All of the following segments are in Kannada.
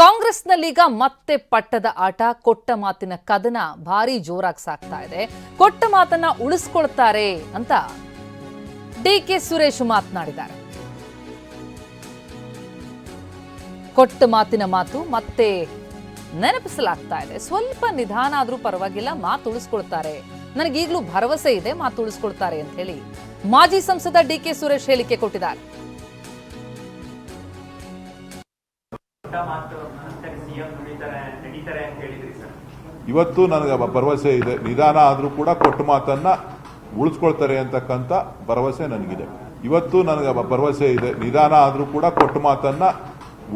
ಕಾಂಗ್ರೆಸ್ನಲ್ಲೀಗ ಮತ್ತೆ ಪಟ್ಟದ ಆಟ, ಕೊಟ್ಟ ಮಾತಿನ ಕದನ ಭಾರಿ ಜೋರಾಗಿ ಸಾಗ್ತಾ ಇದೆ. ಕೊಟ್ಟ ಮಾತನ್ನ ಉಳಿಸ್ಕೊಳ್ತಾರೆ ಅಂತ ಡಿಕೆ ಸುರೇಶ್ ಮಾತನಾಡಿದ್ದಾರೆ. ಕೊಟ್ಟ ಮಾತಿನ ಮಾತು ಮತ್ತೆ ನೆನಪಿಸಲಾಗ್ತಾ ಇದೆ. ಸ್ವಲ್ಪ ನಿಧಾನ ಆದ್ರೂ ಪರವಾಗಿಲ್ಲ, ಮಾತು ಉಳಿಸ್ಕೊಳ್ತಾರೆ, ನನಗೀಗಲೂ ಭರವಸೆ ಇದೆ, ಮಾತು ಉಳಿಸ್ಕೊಳ್ತಾರೆ ಅಂತ ಹೇಳಿ ಮಾಜಿ ಸಂಸದ ಡಿಕೆ ಸುರೇಶ್ ಹೇಳಿಕೆ ಕೊಟ್ಟಿದ್ದಾರೆ. ಇವತ್ತು ನನಗೆ ಭರವಸೆ ಇದೆ, ನಿಧಾನ ಆದ್ರೂ ಕೂಡ ಕೊಟ್ಟ ಮಾತನ್ನ ಉಳಿಸ್ಕೊಳ್ತಾರೆ ಅಂತಕ್ಕಂಥ ಭರವಸೆ ನನಗಿದೆ. ಇವತ್ತು ನನಗೆ ಭರವಸೆ ಇದೆ, ನಿಧಾನ ಆದ್ರೂ ಕೂಡ ಕೊಟ್ಟ ಮಾತನ್ನ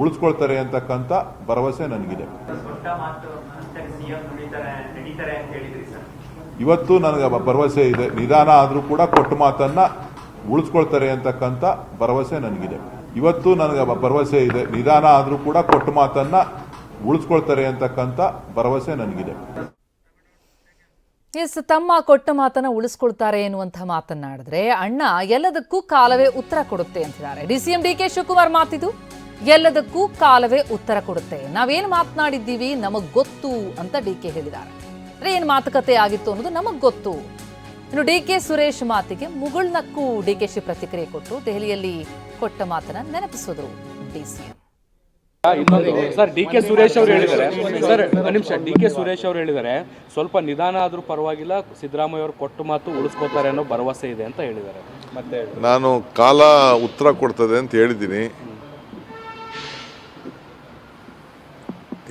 ಉಳಿಸ್ಕೊಳ್ತಾರೆ ಅಂತಕ್ಕಂಥ ಭರವಸೆ ನನಗಿದೆ. ಇವತ್ತು ನನಗೆ ಭರವಸೆ ಇದೆ, ನಿಧಾನ ಆದ್ರೂ ಕೂಡ ಕೊಟ್ಟ ಮಾತನ್ನ ಉಳಿಸ್ಕೊಳ್ತಾರೆ ಅಂತಕ್ಕಂಥ ಭರವಸೆ ನನಗಿದೆ. ಇವತ್ತು ನನಗೆ ಭರವಸೆ ಇದೆ, ನಿಧಾನ ಆದ್ರೂ ಕೂಡ ಕೊಟ್ಟ ಮಾತನ್ನ ಉಳಿಸ್ಕೊಳ್ತಾರೆ ಅಂತಕ್ಕಂಥ ಭರವಸೆ ನನಗಿದೆ. ತಮ್ಮ ಕೊಟ್ಟ ಮಾತನ್ನ ಉಳಿಸ್ಕೊಳ್ತಾರೆ ಎನ್ನುವಂತಹ ಮಾತನ್ನಾಡಿದ್ರೆ ಅಣ್ಣ ಎಲ್ಲದಕ್ಕೂ ಕಾಲವೇ ಉತ್ತರ ಕೊಡುತ್ತೆ ಅಂತಿದ್ದಾರೆ. ಡಿಸಿಎಂ ಡಿಕೆ ಶಿವಕುಮಾರ್ ಮಾತಿದು, ಎಲ್ಲದಕ್ಕೂ ಕಾಲವೇ ಉತ್ತರ ಕೊಡುತ್ತೆ, ನಾವೇನ್ ಮಾತನಾಡಿದ್ದೀವಿ ನಮಗ್ ಗೊತ್ತು ಅಂತ ಡಿಕೆ ಹೇಳಿದ್ದಾರೆ. ಏನ್ ಮಾತುಕತೆ ಆಗಿತ್ತು ಅನ್ನೋದು ನಮಗ್ ಗೊತ್ತು. ಇನ್ನು ಡಿಕೆ ಸುರೇಶ್ ಮಾತಿಗೆ ಮುಗುಳ್ನಕ್ಕೂ ಡಿಕೆಶಿ ಪ್ರತಿಕ್ರಿಯೆ ಕೊಟ್ಟು ದೆಹಲಿಯಲ್ಲಿ ಕೊಟ್ಟ ಮಾತನ್ನ ನೆನಪಿಸಿದ್ರು ಡಿಸಿಎಂ. ಇನ್ನೊಂದು ಸರ್, ಡಿಕೆ ಸುರೇಶ್ ಅವರು ಹೇಳಿದ್ದಾರೆ ಸರ್, ನಿಮಿಷ, ಡಿಕೆ ಸುರೇಶ್ ಅವರು ಹೇಳಿದ್ದಾರೆ ಸ್ವಲ್ಪ ನಿಧಾನ ಆದ್ರೂ ಪರವಾಗಿಲ್ಲ, ಸಿದ್ದರಾಮಯ್ಯ ಅವರು ಕೊಟ್ಟ ಮಾತು ಉಳಿಸ್ಕೋತಾರೆ ಅನ್ನೋ ಭರವಸೆ ಇದೆ ಅಂತ ಹೇಳಿದ್ದಾರೆ. ಮತ್ತೆ ನಾನು ಕಾಲ ಉತ್ತರ ಕೊಡ್ತದೆ ಅಂತ ಹೇಳಿದ್ದೀನಿ.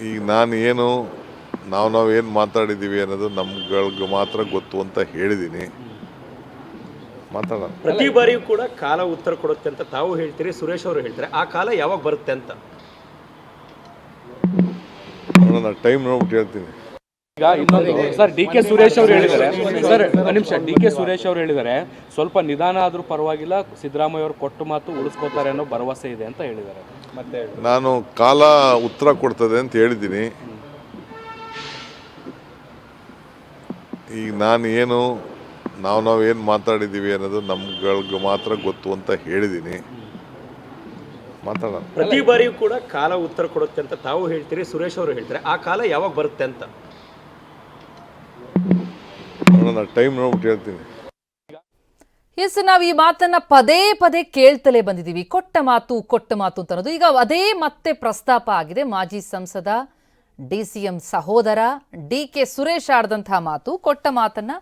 ಈಗ ನಾವೇನು ಮಾತಾಡಿದ್ದೀವಿ ಅನ್ನೋದು ನಮ್ಗಳಿಗೆ ಮಾತ್ರ ಗೊತ್ತು ಅಂತ ಹೇಳಿದ್ದೀನಿ. ಮಾತಾಡೋಣ. ಪ್ರತಿ ಬಾರಿಯೂ ಕೂಡ ಕಾಲ ಉತ್ತರ ಕೊಡುತ್ತೆ ಅಂತ ತಾವು ಹೇಳ್ತೀರಿ, ಸುರೇಶ್ ಅವರು ಹೇಳ್ತಾರೆ. ಆ ಕಾಲ ಯಾವಾಗ ಬರುತ್ತೆ ಅಂತ ಟೈಮ್ ನೋಡ್ಬಿಟ್ಟು ಹೇಳ್ತೀನಿ. ಈಗ ಇನ್ನೊಂದು ಸರ್, ಡಿಕೆ ಸುರೇಶ್ ಅವರು ಹೇಳಿದ್ದಾರೆ ಸರ್, ನಿಮಿಷ, ಡಿಕೆ ಸುರೇಶ್ ಅವರು ಹೇಳಿದ್ದಾರೆ ಸ್ವಲ್ಪ ನಿಧಾನ ಆದ್ರೂ ಪರವಾಗಿಲ್ಲ, ಸಿದ್ದರಾಮಯ್ಯ ಅವರು ಕೊಟ್ಟ ಮಾತು ಉಳಿಸ್ಕೋತಾರೆ ಅನ್ನೋ ಭರವಸೆ ಇದೆ ಅಂತ ಹೇಳಿದ್ದಾರೆ. ಮತ್ತೆ ನಾನು ಕಾಲ ಉತ್ತರ ಕೊಡ್ತದೆ ಅಂತ ಹೇಳಿದ್ದೀನಿ. ಈಗ ನಾವೇನು ಮಾತಾಡಿದ್ದೀವಿ ಅನ್ನೋದು ನಮ್ಗಳಿಗೆ ಮಾತ್ರ ಗೊತ್ತು ಅಂತ ಹೇಳಿದ್ದೀನಿ. ಮಾತಾಡೋಣ. ಪ್ರತಿ ಬಾರಿಯೂ ಕೂಡ ಕಾಲ ಉತ್ತರ ಕೊಡುತ್ತೆ ಅಂತ ತಾವು ಹೇಳ್ತೀರಿ, ಸುರೇಶ್ ಅವರು ಹೇಳ್ತಾರೆ. ಆ ಕಾಲ ಯಾವಾಗ ಬರುತ್ತೆ ಅಂತ ಟೈಮ್ ನೋಡ್ಬಿಟ್ಟು ಹೇಳ್ತೀನಿ. ನಾವು ಈ ಮಾತನ್ನ ಪದೇ ಪದೇ ಕೇಳ್ತಲೇ ಬಂದಿದ್ದೀವಿ. ಕೊಟ್ಟ ಮಾತು ಅಂತ ಅನ್ನೋದು ಈಗ ಅದೇ ಮತ್ತೆ ಪ್ರಸ್ತಾಪ ಆಗಿದೆ. ಮಾಜಿ ಸಂಸದ ಡಿಸಿಎಂ ಸಹೋದರ ಡಿಕೆ ಸುರೇಶ್ ಆಡಿದಂತಹ ಮಾತು, ಕೊಟ್ಟ ಮಾತನ್ನ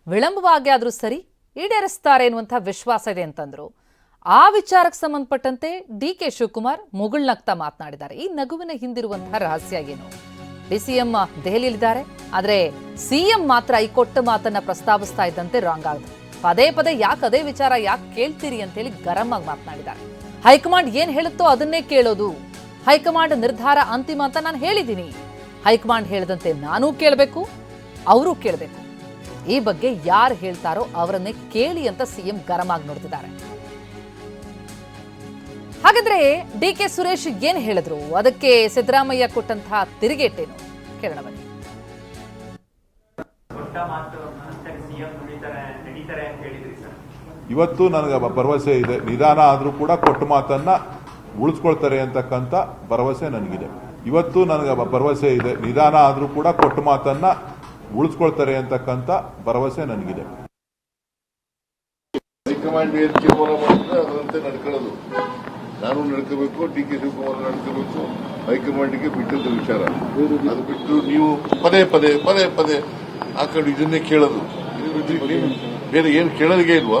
ವಿಳಂಬವಾಗಿ ಆದ್ರೂ ಸರಿ ಈಡೇರಿಸ್ತಾರೆ ಎನ್ನುವಂತಹ ವಿಶ್ವಾಸ ಇದೆ ಅಂತಂದ್ರು. ಆ ವಿಚಾರಕ್ಕೆ ಸಂಬಂಧಪಟ್ಟಂತೆ ಡಿಕೆ ಶಿವಕುಮಾರ್ ಮುಗುಳ್ನಗ್ತಾ ಮಾತನಾಡಿದ್ದಾರೆ. ಈ ನಗುವಿನ ಹಿಂದಿರುವಂತಹ ರಹಸ್ಯ ಏನು? ಡಿಸಿಎಂ ದೆಹಲಿಯಲ್ಲಿದ್ದಾರೆ, ಆದ್ರೆ ಸಿಎಂ ಮಾತ್ರ ಈ ಕೊಟ್ಟ ಮಾತನ್ನ ಪ್ರಸ್ತಾವಿಸ್ತಾ ಇದ್ದಂತೆ ರಾಂಗ್ ಆಗಿದೆ. ಪದೇ ಪದೇ ಯಾಕೆ ಅದೇ ವಿಚಾರ ಯಾಕೆ ಕೇಳ್ತೀರಿ ಅಂತ ಹೇಳಿ ಗರಂ ಆಗಿ ಮಾತನಾಡಿದ್ದಾರೆ. ಹೈಕಮಾಂಡ್ ಏನ್ ಹೇಳುತ್ತೋ ಅದನ್ನೇ ಕೇಳೋದು, ಹೈಕಮಾಂಡ್ ನಿರ್ಧಾರ ಅಂತಿಮ ಅಂತ ನಾನು ಹೇಳಿದ್ದೀನಿ. ಹೈಕಮಾಂಡ್ ಹೇಳದಂತೆ ನಾನೂ ಕೇಳಬೇಕು, ಅವರೂ ಕೇಳಬೇಕು. ಈ ಬಗ್ಗೆ ಯಾರು ಹೇಳ್ತಾರೋ ಅವರನ್ನೇ ಕೇಳಿ ಅಂತ ಸಿಎಂ ಗರಂ ಆಗಿ ನೋಡ್ತಿದ್ದಾರೆ. ಹಾಗಾದ್ರೆ ಡಿಕೆ ಸುರೇಶ್ ಏನ್ ಹೇಳಿದ್ರು, ಅದಕ್ಕೆ ಸಿದ್ದರಾಮಯ್ಯ ಕೊಟ್ಟಂತಹ ತಿರುಗೇಟೇನು ಕೇಳೋಣ ಬನ್ನಿ. ಇವತ್ತು ನನಗೆ ಭರವಸೆ ಇದೆ, ನಿಧಾನ ಆದ್ರೂ ಕೂಡ ಕೊಟ್ಟ ಮಾತನ್ನ ಉಳಿಸ್ಕೊಳ್ತಾರೆ ಅಂತಕ್ಕಂಥ ಭರವಸೆ ನನಗಿದೆ. ಇವತ್ತು ನನಗೆ ಭರವಸೆ ಇದೆ, ನಿಧಾನ ಆದ್ರೂ ಕೂಡ ಕೊಟ್ಟ ಮಾತನ್ನ ಉಳಿಸ್ಕೊಳ್ತಾರೆ ಅಂತಕ್ಕಂಥ ಭರವಸೆ ನನಗಿದೆ. ಹೈಕಮಾಂಡ್ ಏನು ತೀರ್ಮಾನ ಮಾಡಿದ್ರೆ ಅದರಂತೆ ನಡ್ಕೊಳ್ಳೋದು, ನಾನು ನಡ್ಕೋಬೇಕು, ಡಿಕೆ ಶಿವಕುಮಾರ್ ನಡ್ಕೋಬೇಕು, ಹೈಕಮಾಂಡ್ಗೆ ಬಿಟ್ಟದ್ದು ವಿಚಾರ. ಅದು ಬಿಟ್ಟು ನೀವು ಪದೇ ಪದೇ ಹಾಕೊಂಡು ಇದನ್ನೇ ಕೇಳೋದು, ಬೇರೆ ಏನು ಕೇಳೋದಿಗೆ ಇಲ್ವಾ?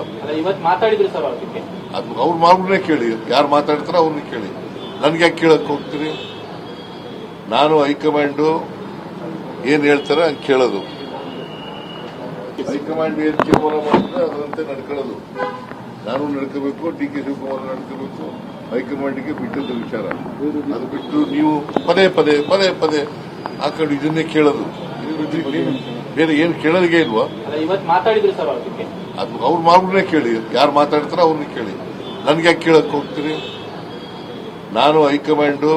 ಅದು ಅವ್ರು ಮಾರ್ಗನೇ ಕೇಳಿ, ಯಾರು ಮಾತಾಡ್ತಾರೋ ಅವ್ರನ್ನ ಕೇಳಿ, ನನ್ಗೆ ಯಾಕೆ ಕೇಳಕ್ ಹೋಗ್ತೀರಿ? ನಾನು ಹೈಕಮಾಂಡು ಏನ್ ಹೇಳ್ತಾರೆ ಹಂಗೆ ಕೇಳೋದು. ಹೈಕಮಾಂಡ್ ಏನು ತೀರ್ಮಾನ ಮಾಡಿದ್ರೆ ಅದರಂತೆ ನಡ್ಕೊಳ್ಳೋದು, ನಾನು ನಡ್ಕೋಬೇಕು, ಡಿಕೆ ಶಿವಕುಮಾರ್ ನಡ್ಕೋಬೇಕು, ಹೈಕಮಾಂಡ್ಗೆ ಬಿಟ್ಟದ್ದು ವಿಚಾರ. ಅದು ಬಿಟ್ಟು ನೀವು ಪದೇ ಪದೇ ಹಾಕೊಂಡು ಇದನ್ನೇ ಕೇಳೋದು, ಬೇರೆ ಏನು ಕೇಳೋದಿಗೆ ಇಲ್ವಾ? ಅದು ಅವ್ರು ಮಾರ್ಗನೇ ಕೇಳಿ, ಯಾರು ಮಾತಾಡ್ತಾರೋ ಅವ್ರನ್ನ ಕೇಳಿ, ನನ್ಗೆ ಯಾಕೆ ಕೇಳಕ್ ಹೋಗ್ತೀರಿ? ನಾನು ಹೈಕಮಾಂಡು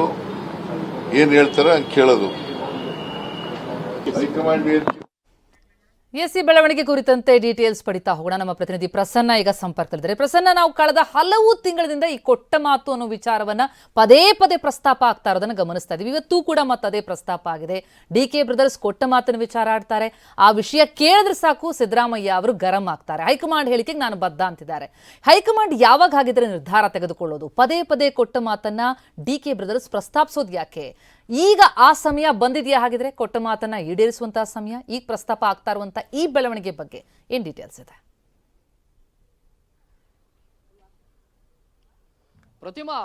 ಏನ್ ಹೇಳ್ತಾರೆ ಹಂಗೆ ಕೇಳೋದು. ಹೈಕಮಾಂಡ್ ಎಸ್ಸಿ ಬೆಳವಣಿಗೆ ಕುರಿತಂತೆ ಡೀಟೇಲ್ಸ್ ಪಡಿತಾ ಹೋಗೋಣ. ನಮ್ಮ ಪ್ರತಿನಿಧಿ ಪ್ರಸನ್ನ ಈಗ ಸಂಪರ್ಕದಲ್ಲಿದ್ದಾರೆ. ಪ್ರಸನ್ನ, ನಾವು ಕಳೆದ ಹಲವು ತಿಂಗಳಿಂದ ಈ ಕೊಟ್ಟ ಮಾತು ಅನ್ನೋ ವಿಚಾರವನ್ನ ಪದೇ ಪದೇ ಪ್ರಸ್ತಾಪ ಆಗ್ತಾ ಇರೋದನ್ನ ಗಮನಿಸ್ತಾ ಇದೀವಿ. ಇವತ್ತು ಕೂಡ ಮತ್ತದೇ ಪ್ರಸ್ತಾಪ ಆಗಿದೆ. ಡಿಕೆ ಬ್ರದರ್ಸ್ ಕೊಟ್ಟ ಮಾತಿನ ವಿಚಾರ ಆಡ್ತಾರೆ. ಆ ವಿಷಯ ಕೇಳಿದ್ರೆ ಸಾಕು ಸಿದ್ದರಾಮಯ್ಯ ಅವರು ಗರಂ ಆಗ್ತಾರೆ. ಹೈಕಮಾಂಡ್ ಹೇಳಿಕೆಗೆ ನಾನು ಬದ್ಧ ಅಂತಿದ್ದಾರೆ. ಹೈಕಮಾಂಡ್ ಯಾವಾಗ ಹಾಗಿದ್ರೆ ನಿರ್ಧಾರ ತೆಗೆದುಕೊಳ್ಳೋದು? ಪದೇ ಪದೇ ಕೊಟ್ಟ ಮಾತನ್ನ ಡಿಕೆ ಬ್ರದರ್ಸ್ ಪ್ರಸ್ತಾಪಿಸೋದು ಯಾಕೆ? ಈಗ ಆ ಸಮಯ ಬಂದಿದೆಯಾ? ಹಾಗಿದ್ರೆ ಕೊಟ್ಟ ಮಾತನ್ನ ಈಡೇರಿಸುವಂತಹ ಸಮಯ, ಈಗ ಪ್ರಸ್ತಾಪ ಆಗ್ತಾ ಇರುವಂತ ಈ ಬೆಳವಣಿಗೆ ಬಗ್ಗೆ ಏನ್ ಡೀಟೇಲ್ಸ್ ಇದೆ? ಪ್ರತಿಮಾ,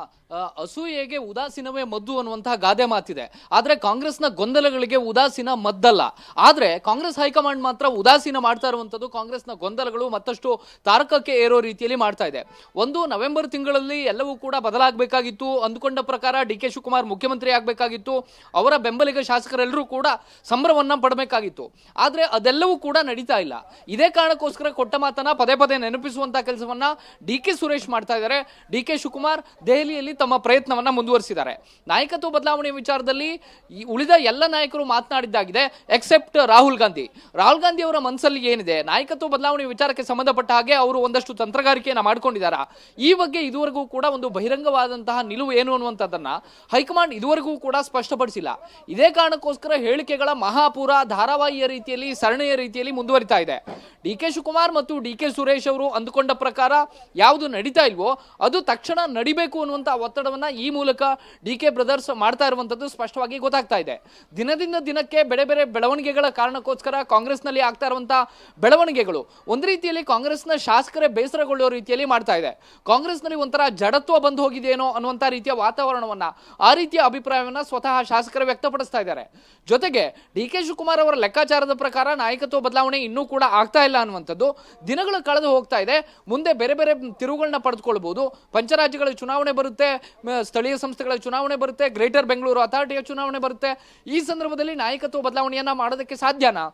ಅಸೂಯೆಗೆ ಉದಾಸೀನವೇ ಮದ್ದು ಅನ್ನುವಂತಹ ಗಾದೆ ಮಾತಿದೆ. ಆದ್ರೆ ಕಾಂಗ್ರೆಸ್ನ ಗೊಂದಲಗಳಿಗೆ ಉದಾಸೀನ ಮದ್ದಲ್ಲ. ಆದ್ರೆ ಕಾಂಗ್ರೆಸ್ ಹೈಕಮಾಂಡ್ ಮಾತ್ರ ಉದಾಸೀನ ಮಾಡ್ತಾ ಇರುವಂತದ್ದು ಕಾಂಗ್ರೆಸ್ನ ಗೊಂದಲಗಳು ಮತ್ತಷ್ಟು ತಾರಕಕ್ಕೆ ಏರೋ ರೀತಿಯಲ್ಲಿ ಮಾಡ್ತಾ ಇದೆ. ಒಂದು, ನವೆಂಬರ್ ತಿಂಗಳಲ್ಲಿ ಎಲ್ಲವೂ ಕೂಡ ಬದಲಾಗಬೇಕಾಗಿತ್ತು. ಅಂದುಕೊಂಡ ಪ್ರಕಾರ ಡಿ ಕೆ ಶಿವಕುಮಾರ್ ಮುಖ್ಯಮಂತ್ರಿ ಆಗಬೇಕಾಗಿತ್ತು. ಅವರ ಬೆಂಬಲಿಗ ಶಾಸಕರೆಲ್ಲರೂ ಕೂಡ ಸಂಭ್ರಮವನ್ನ ಪಡಬೇಕಾಗಿತ್ತು. ಆದ್ರೆ ಅದೆಲ್ಲವೂ ಕೂಡ ನಡೀತಾ ಇಲ್ಲ. ಇದೇ ಕಾರಣಕ್ಕೋಸ್ಕರ ಕೊಟ್ಟ ಮಾತನ್ನ ಪದೇ ಪದೇ ನೆನಪಿಸುವಂತಹ ಕೆಲಸವನ್ನ ಡಿ ಕೆ ಸುರೇಶ್ ಮಾಡ್ತಾ ಇದ್ದಾರೆ. ಡಿ ಕೆ ಶಿವಕುಮಾರ್ ದೆಹಲಿಯಲ್ಲಿ ತಮ್ಮ ಪ್ರಯತ್ನವನ್ನ ಮುಂದುವರಿಸಿದ್ದಾರೆ. ನಾಯಕತ್ವ ಬದಲಾವಣೆ ವಿಚಾರದಲ್ಲಿ ಉಳಿದ ಎಲ್ಲ ನಾಯಕರು ಮಾತನಾಡಿದ್ದಾಗಿದೆ ಎಕ್ಸೆಪ್ಟ್ ರಾಹುಲ್ ಗಾಂಧಿ. ರಾಹುಲ್ ಗಾಂಧಿ ಅವರ ಮನಸ್ಸಲ್ಲಿ ಏನಿದೆ, ನಾಯಕತ್ವ ಬದಲಾವಣೆ ವಿಚಾರಕ್ಕೆ ಸಂಬಂಧಪಟ್ಟ ಹಾಗೆ ಅವರು ಒಂದಷ್ಟು ತಂತ್ರಗಾರಿಕೆಯನ್ನು ಮಾಡಿಕೊಂಡಿದ್ದಾರೆ. ಈ ಬಗ್ಗೆ ಇದುವರೆಗೂ ಕೂಡ ಒಂದು ಬಹಿರಂಗವಾದಂತಹ ನಿಲುವು ಏನು ಅನ್ನುವಂಥದ್ದನ್ನ ಹೈಕಮಾಂಡ್ ಇದುವರೆಗೂ ಕೂಡ ಸ್ಪಷ್ಟಪಡಿಸಿಲ್ಲ. ಇದೇ ಕಾರಣಕ್ಕೋಸ್ಕರ ಹೇಳಿಕೆಗಳ ಮಹಾಪೂರ ಧಾರಾವಾಹಿಯ ರೀತಿಯಲ್ಲಿ, ಸರಣಿಯ ರೀತಿಯಲ್ಲಿ ಮುಂದುವರಿತಾ ಇದೆ. ಡಿ ಕೆ ಶಿವಕುಮಾರ್ ಮತ್ತು ಡಿ ಕೆ ಸುರೇಶ್ ಅವರು ಅಂದುಕೊಂಡ ಪ್ರಕಾರ ಯಾವುದು ನಡೀತಾ ಇಲ್ವೋ ಅದು ತಕ್ಷಣ ನಡಿಬೇಕು ಅನ್ನುವಂಥ ಒತ್ತಡವನ್ನ ಈ ಮೂಲಕ ಡಿ ಕೆ ಬ್ರದರ್ಸ್ ಮಾಡ್ತಾ ಇರುವಂತದ್ದು ಸ್ಪಷ್ಟವಾಗಿ ಗೊತ್ತಾಗ್ತಾ ಇದೆ. ದಿನದಿಂದ ದಿನಕ್ಕೆ ಬೇರೆ ಬೇರೆ ಬೆಳವಣಿಗೆಗಳ ಕಾರಣಕ್ಕೋಸ್ಕರ ಕಾಂಗ್ರೆಸ್ನಲ್ಲಿ ಆಗ್ತಾ ಇರುವಂತಹ ಬೆಳವಣಿಗೆಗಳು ಒಂದು ರೀತಿಯಲ್ಲಿ ಕಾಂಗ್ರೆಸ್ನ ಶಾಸಕರೇ ಬೇಸರಗೊಳ್ಳೋ ರೀತಿಯಲ್ಲಿ ಮಾಡ್ತಾ ಇದೆ. ಕಾಂಗ್ರೆಸ್ನಲ್ಲಿ ಒಂಥರ ಜಡತ್ವ ಬಂದು ಹೋಗಿದೆಯೇನೋ ಅನ್ನುವಂಥ ರೀತಿಯ ವಾತಾವರಣವನ್ನ, ಆ ರೀತಿಯ ಅಭಿಪ್ರಾಯವನ್ನ ಸ್ವತಃ ಶಾಸಕರು ವ್ಯಕ್ತಪಡಿಸ್ತಾ ಇದ್ದಾರೆ. ಜೊತೆಗೆ ಡಿ ಕೆ ಶಿವಕುಮಾರ್ ಅವರ ಲೆಕ್ಕಾಚಾರದ ಪ್ರಕಾರ ನಾಯಕತ್ವ ಬದಲಾವಣೆ ಇನ್ನೂ ಕೂಡ ಆಗ್ತಾ ಇಲ್ಲ ಅನ್ನುವಂಥದ್ದು ದಿನಗಳು ಕಳೆದು ಹೋಗ್ತಾ ಇದೆ. ಮುಂದೆ ಬೇರೆ ಬೇರೆ ತಿರುವುಗಳನ್ನ ಪಡೆದುಕೊಳ್ಬಹುದು. ಪಂಚರಾಜ್ಯಗಳ ಚುನಾವಣೆ ಬರುತ್ತೆ, ಸ್ಥಳೀಯ ಸಂಸ್ಥೆಗಳ ಚುನಾವಣೆ ಬರುತ್ತೆ, ಗ್ರೇಟರ್ ಬೆಂಗಳೂರು ಅಥಾರಿಟಿಯ ಚುನಾವಣೆ ಬರುತ್ತೆ. ಈ ಸಂದರ್ಭದಲ್ಲಿ ನಾಯಕತ್ವ ಬದಲಾವಣೆಯನ್ನ ಮಾಡೋದಕ್ಕೆ ಸಾಧ್ಯನಾ?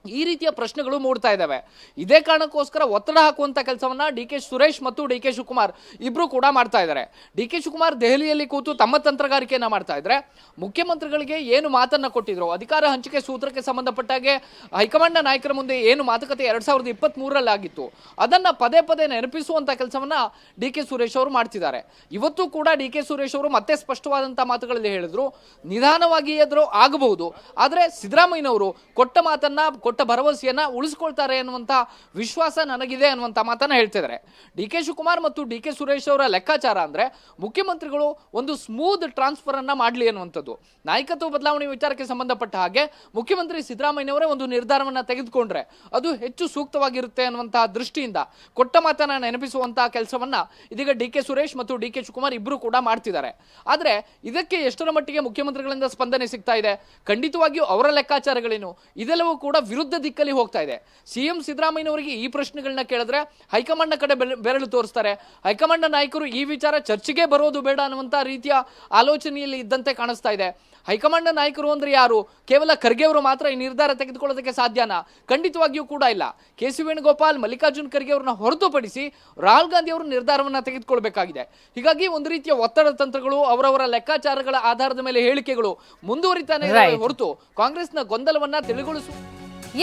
ಈ ರೀತಿಯ ಪ್ರಶ್ನೆಗಳು ಮೂಡ್ತಾ ಇದ್ದಾವೆ. ಇದೇ ಕಾರಣಕ್ಕೋಸ್ಕರ ಒತ್ತಡ ಹಾಕುವಂತ ಕೆಲಸವನ್ನ ಡಿ ಕೆ ಸುರೇಶ್ ಮತ್ತು ಡಿ ಕೆ ಶಿವಕುಮಾರ್ ಇಬ್ರು ಕೂಡ ಮಾಡ್ತಾ ಇದ್ದಾರೆ. ಡಿ ಕೆ ಶಿವಕುಮಾರ್ ದೆಹಲಿಯಲ್ಲಿ ಕೂತು ತಮ್ಮ ತಂತ್ರಗಾರಿಕೆಯನ್ನ ಮಾಡ್ತಾ ಇದ್ರೆ, ಮುಖ್ಯಮಂತ್ರಿಗಳಿಗೆ ಏನು ಮಾತನ್ನ ಕೊಟ್ಟಿದ್ರು, ಅಧಿಕಾರ ಹಂಚಿಕೆ ಸೂತ್ರಕ್ಕೆ ಸಂಬಂಧಪಟ್ಟಾಗೆ ಹೈಕಮಾಂಡ್ನ ನಾಯಕರ ಮುಂದೆ ಏನು ಮಾತುಕತೆ 2023ರಲ್ಲಿ ಆಗಿತ್ತು ಅದನ್ನ ಪದೇ ಪದೇ ನೆನಪಿಸುವಂತ ಕೆಲಸವನ್ನ ಡಿ ಕೆ ಸುರೇಶ್ ಅವರು ಮಾಡ್ತಿದ್ದಾರೆ. ಇವತ್ತು ಕೂಡ ಡಿ ಕೆ ಸುರೇಶ್ ಅವರು ಮತ್ತೆ ಸ್ಪಷ್ಟವಾದಂತಹ ಮಾತುಗಳಲ್ಲಿ ಹೇಳಿದ್ರು, ನಿಧಾನವಾಗಿ ಎದುರು ಆಗಬಹುದು, ಆದ್ರೆ ಸಿದ್ದರಾಮಯ್ಯನವರು ಕೊಟ್ಟ ಮಾತನ್ನ, ಕೊಟ್ಟ ಭರವಸೆಯನ್ನ ಉಳಿಸ್ಕೊಳ್ತಾರೆ ಅನ್ನುವಂತ ವಿಶ್ವಾಸ ನನಗಿದೆ ಅನ್ನುವಂತ ಮಾತನ್ನ ಹೇಳ್ತಿದ್ದಾರೆ. ಡಿ ಕೆ ಶಿವಕುಮಾರ್ ಮತ್ತು ಡಿ ಕೆ ಸುರೇಶ್ ಅವರ ಲೆಕ್ಕಾಚಾರ ಅಂದ್ರೆ ಮುಖ್ಯಮಂತ್ರಿಗಳು ಒಂದು ಸ್ಮೂತ್ ಟ್ರಾನ್ಸ್ಫರ್ ಅನ್ನ ಮಾಡಲಿ ಅನ್ನುವಂಥದ್ದು. ನಾಯಕತ್ವ ಬದಲಾವಣೆ ವಿಚಾರಕ್ಕೆ ಸಂಬಂಧಪಟ್ಟ ಹಾಗೆ ಮುಖ್ಯಮಂತ್ರಿ ಸಿದ್ದರಾಮಯ್ಯನವರೇ ಒಂದು ನಿರ್ಧಾರವನ್ನ ತೆಗೆದುಕೊಂಡ್ರೆ ಅದು ಹೆಚ್ಚು ಸೂಕ್ತವಾಗಿರುತ್ತೆ ಅನ್ನುವಂತಹ ದೃಷ್ಟಿಯಿಂದ ಕೊಟ್ಟ ಮಾತನ್ನ ನೆನಪಿಸುವಂತಹ ಕೆಲಸವನ್ನ ಇದೀಗ ಡಿ ಕೆ ಸುರೇಶ್ ಮತ್ತು ಡಿ ಕೆ ಶಿವಕುಮಾರ್ ಇಬ್ರು ಕೂಡ ಮಾಡ್ತಿದ್ದಾರೆ. ಆದ್ರೆ ಇದಕ್ಕೆ ಎಷ್ಟರ ಮಟ್ಟಿಗೆ ಮುಖ್ಯಮಂತ್ರಿಗಳಿಂದ ಸ್ಪಂದನೆ ಸಿಗ್ತಾ ಇದೆ? ಖಂಡಿತವಾಗಿಯೂ ಅವರ ಲೆಕ್ಕಾಚಾರಗಳೇನು ಇದೆಲ್ಲವೂ ಕೂಡ ವಿರುದ್ಧ ದಿಕ್ಕಲ್ಲಿ ಹೋಗ್ತಾ ಇದೆ. ಸಿಎಂ ಸಿದ್ದರಾಮಯ್ಯನವರಿಗೆ ಈ ಪ್ರಶ್ನೆಗಳನ್ನ ಕೇಳಿದ್ರೆ ಹೈಕಮಾಂಡ್ನ ಕಡೆ ಬೆರಳು ತೋರಿಸ್ತಾರೆ. ಹೈಕಮಾಂಡ್ನ ನಾಯಕರು ಈ ವಿಚಾರ ಚರ್ಚೆಗೆ ಬರೋದು ಬೇಡ ಅನ್ನುವಂತ ರೀತಿಯ ಆಲೋಚನೆಯಲ್ಲಿ ಇದ್ದಂತೆ ಕಾಣಿಸ್ತಾ ಇದೆ. ಹೈಕಮಾಂಡ್ನ ನಾಯಕರು ಅಂದ್ರೆ ಯಾರು? ಕೇವಲ ಖರ್ಗೆ ಅವರು ಮಾತ್ರ ಈ ನಿರ್ಧಾರ ತೆಗೆದುಕೊಳ್ಳೋದಕ್ಕೆ ಸಾಧ್ಯನಾ? ಖಂಡಿತವಾಗಿಯೂ ಕೂಡ ಇಲ್ಲ. ಕೆ ಸಿ ವೇಣುಗೋಪಾಲ್, ಮಲ್ಲಿಕಾರ್ಜುನ್ ಖರ್ಗೆ ಅವರನ್ನ ಹೊರತುಪಡಿಸಿ ರಾಹುಲ್ ಗಾಂಧಿ ಅವರು ನಿರ್ಧಾರವನ್ನ ತೆಗೆದುಕೊಳ್ಬೇಕಾಗಿದೆ. ಹೀಗಾಗಿ ಒಂದು ರೀತಿಯ ಒತ್ತಡ ತಂತ್ರಗಳು, ಅವರವರ ಲೆಕ್ಕಾಚಾರಗಳ ಆಧಾರದ ಮೇಲೆ ಹೇಳಿಕೆಗಳು ಮುಂದುವರಿತಾನೆ ಹೊರತು ಕಾಂಗ್ರೆಸ್ನ ಗೊಂದಲವನ್ನ ತಿಳಿಗೊಳಿಸುವ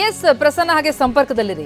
ಎಸ್ ಪ್ರಸನ್ನ, ಹಾಗೆ ಸಂಪರ್ಕದಲ್ಲಿರಿ.